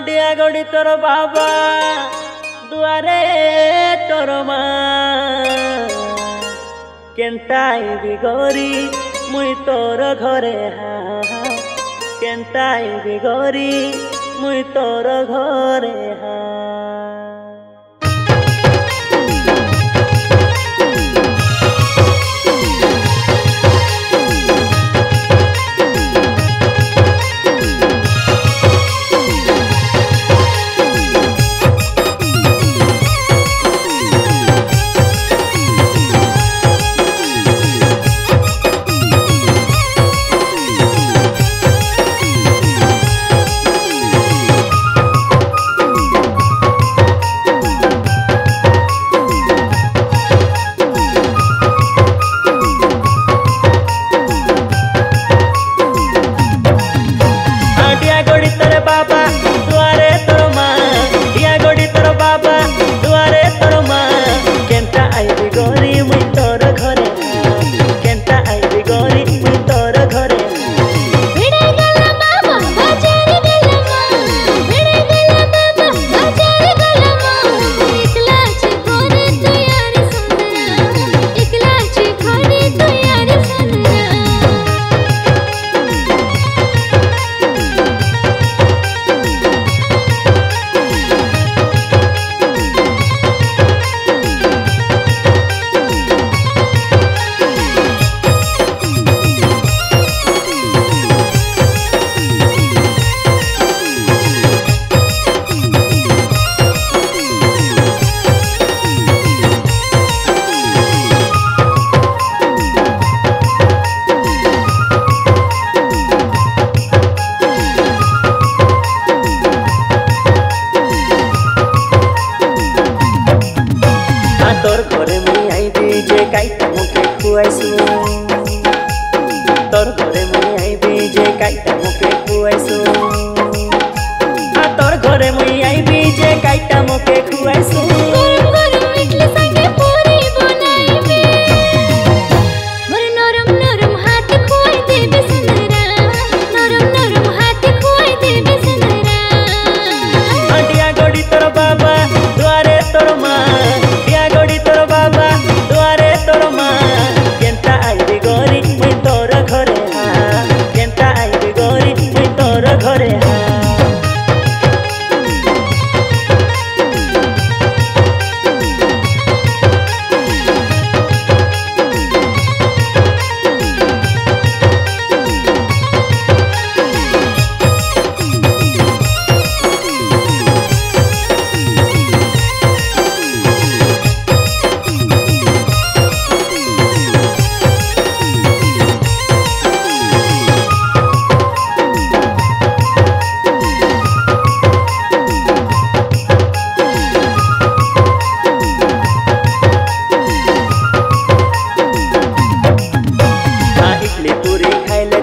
ডিয়া গড়ি তোর বাবা দুয়ারে তোর মা কেন্টাই বিগরি মুই তোর ঘরে কেন্টাই বিগরি মুই তোর ঘরে তোর ঘরে মুই আইবি যে কাইটা মুখে খুয়াইছু তোর ঘরে মুই আইবি যে কাইটা মুখে খুয়াইছু তোর ঘরে মুই আইবি যে কাইটা মুখে খুয়াইছু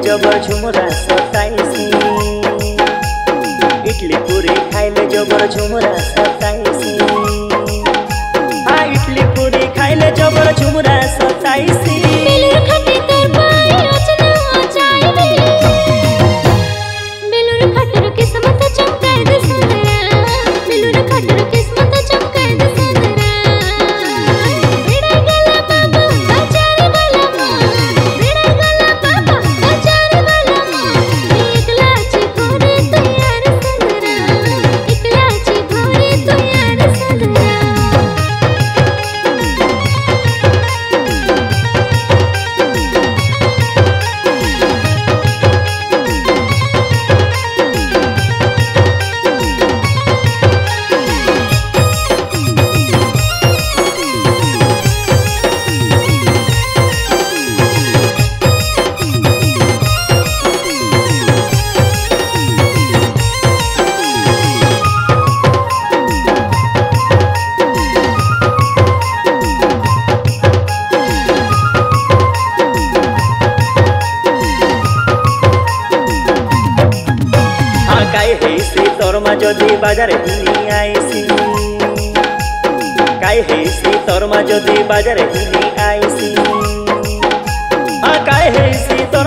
जबर झुमरा सताइसी इडली पूरी खाइले जबर झुमरा सताइसी इडली पूरी खाइले जबर झुमरा सताइसी যদি বাজারে কিনি আইছি কাই হেইছি তোর মা যদি বাজারে কিনি আইছি কাই হেইছি তোর